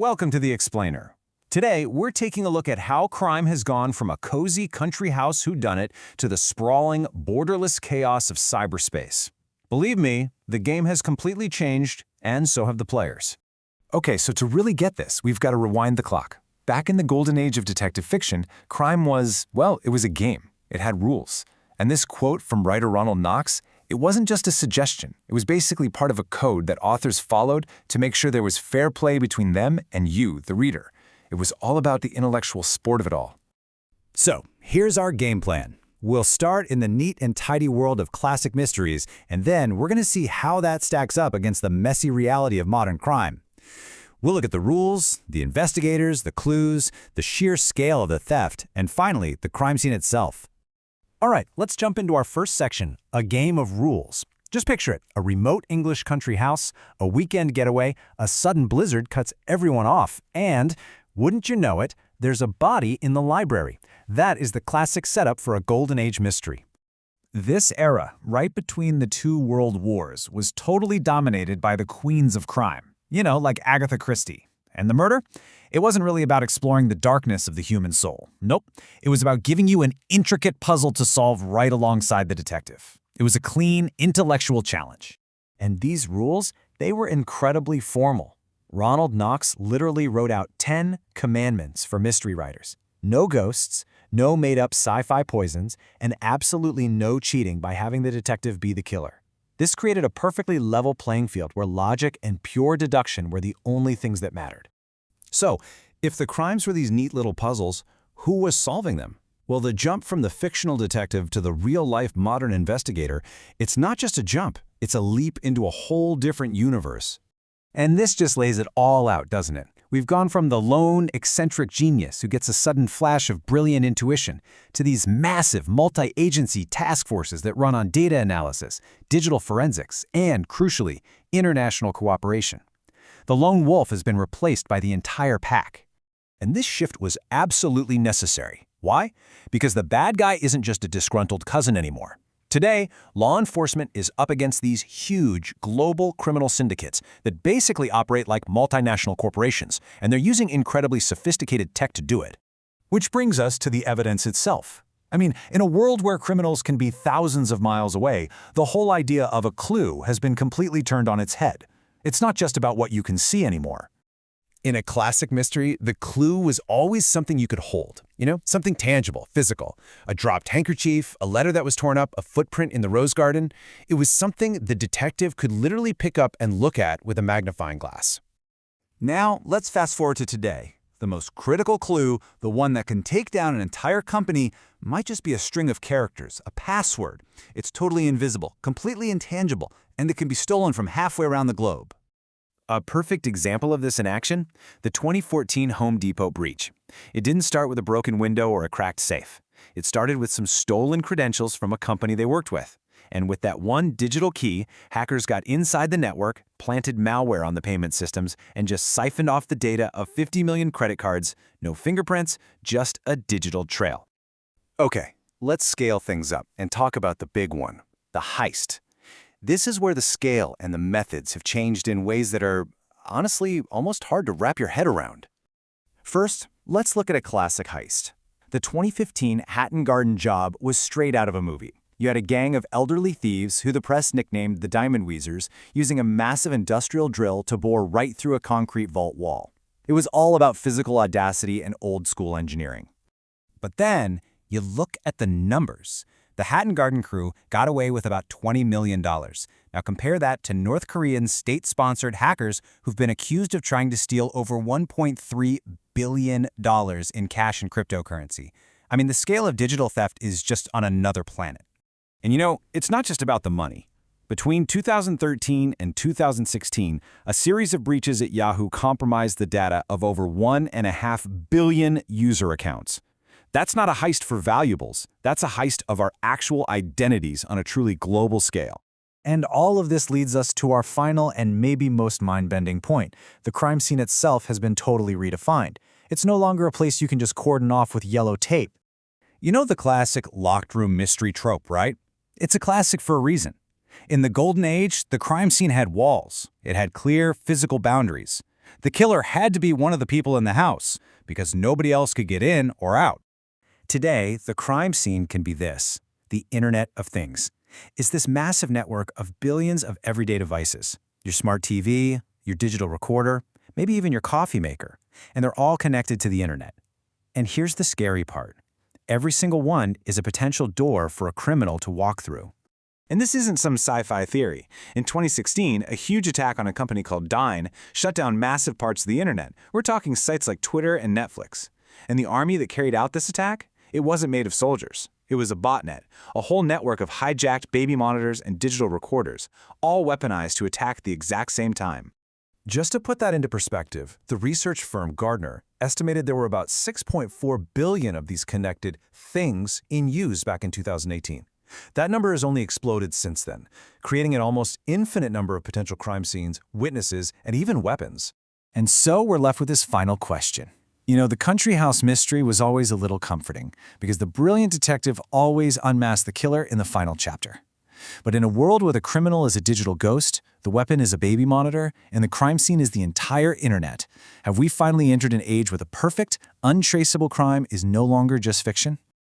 Welcome to The Explainer. Today, we're taking a look at how crime has gone from a cozy country house whodunit to the sprawling, borderless chaos of cyberspace. Believe me, the game has completely changed, and so have the players. Okay, so to really get this, we've got to rewind the clock. Back in the golden age of detective fiction, crime was, well, it was a game. It had rules. And this quote from writer Ronald Knox, it wasn't just a suggestion. It was basically part of a code that authors followed to make sure there was fair play between them and you, the reader. It was all about the intellectual sport of it all. So, here's our game plan. We'll start in the neat and tidy world of classic mysteries, and then we're going to see how that stacks up against the messy reality of modern crime. We'll look at the rules, the investigators, the clues, the sheer scale of the theft, and finally, the crime scene itself. All right, let's jump into our first section, a game of rules. Just picture it, a remote English country house, a weekend getaway, a sudden blizzard cuts everyone off, and, wouldn't you know it, there's a body in the library. That is the classic setup for a golden age mystery. This era, right between the two world wars, was totally dominated by the queens of crime. You know, like Agatha Christie. And the murder? It wasn't really about exploring the darkness of the human soul. Nope. It was about giving you an intricate puzzle to solve right alongside the detective. It was a clean, intellectual challenge. And these rules, they were incredibly formal. Ronald Knox literally wrote out 10 commandments for mystery writers. No ghosts, no made-up sci-fi poisons, and absolutely no cheating by having the detective be the killer. This created a perfectly level playing field where logic and pure deduction were the only things that mattered. So, if the crimes were these neat little puzzles, who was solving them? Well, the jump from the fictional detective to the real-life modern investigator, it's not just a jump, it's a leap into a whole different universe. And this just lays it all out, doesn't it? We've gone from the lone, eccentric genius who gets a sudden flash of brilliant intuition to these massive multi-agency task forces that run on data analysis, digital forensics, and, crucially, international cooperation. The lone wolf has been replaced by the entire pack. And this shift was absolutely necessary. Why? Because the bad guy isn't just a disgruntled cousin anymore. Today, law enforcement is up against these huge, global criminal syndicates that basically operate like multinational corporations, and they're using incredibly sophisticated tech to do it. Which brings us to the evidence itself. I mean, in a world where criminals can be thousands of miles away, the whole idea of a clue has been completely turned on its head. It's not just about what you can see anymore. In a classic mystery, the clue was always something you could hold. You know, something tangible, physical. A dropped handkerchief, a letter that was torn up, a footprint in the rose garden. It was something the detective could literally pick up and look at with a magnifying glass. Now, let's fast forward to today. The most critical clue, the one that can take down an entire company, might just be a string of characters, a password. It's totally invisible, completely intangible, and it can be stolen from halfway around the globe. A perfect example of this in action? The 2014 Home Depot breach. It didn't start with a broken window or a cracked safe. It started with some stolen credentials from a company they worked with. And with that one digital key, hackers got inside the network, planted malware on the payment systems, and just siphoned off the data of 50 million credit cards. No fingerprints, just a digital trail. Okay, let's scale things up and talk about the big one, the heist. This is where the scale and the methods have changed in ways that are, honestly, almost hard to wrap your head around. First, let's look at a classic heist. The 2015 Hatton Garden job was straight out of a movie. You had a gang of elderly thieves who the press nicknamed the Diamond Weezers, using a massive industrial drill to bore right through a concrete vault wall. It was all about physical audacity and old-school engineering. But then, you look at the numbers. The Hatton Garden crew got away with about $20 million. Now compare that to North Korean state-sponsored hackers who've been accused of trying to steal over $1.3 billion in cash and cryptocurrency. I mean, the scale of digital theft is just on another planet. And you know, it's not just about the money. Between 2013 and 2016, a series of breaches at Yahoo compromised the data of over 1.5 billion user accounts. That's not a heist for valuables. That's a heist of our actual identities on a truly global scale. And all of this leads us to our final and maybe most mind-bending point. The crime scene itself has been totally redefined. It's no longer a place you can just cordon off with yellow tape. You know the classic locked room mystery trope, right? It's a classic for a reason. In the golden age, the crime scene had walls. It had clear physical boundaries. The killer had to be one of the people in the house, because nobody else could get in or out. Today, the crime scene can be this: the Internet of Things. It's this massive network of billions of everyday devices. Your smart TV, your digital recorder, maybe even your coffee maker. And they're all connected to the Internet. And here's the scary part. Every single one is a potential door for a criminal to walk through. And this isn't some sci-fi theory. In 2016, a huge attack on a company called Dyn shut down massive parts of the internet. We're talking sites like Twitter and Netflix. And the army that carried out this attack? It wasn't made of soldiers. It was a botnet, a whole network of hijacked baby monitors and digital recorders, all weaponized to attack at the exact same time. Just to put that into perspective, the research firm Gartner estimated there were about 6.4 billion of these connected things in use back in 2018. That number has only exploded since then, creating an almost infinite number of potential crime scenes, witnesses, and even weapons. And so we're left with this final question. You know, the country house mystery was always a little comforting, because the brilliant detective always unmasked the killer in the final chapter. But in a world where the criminal is a digital ghost, the weapon is a baby monitor, and the crime scene is the entire internet, have we finally entered an age where the perfect, untraceable crime is no longer just fiction?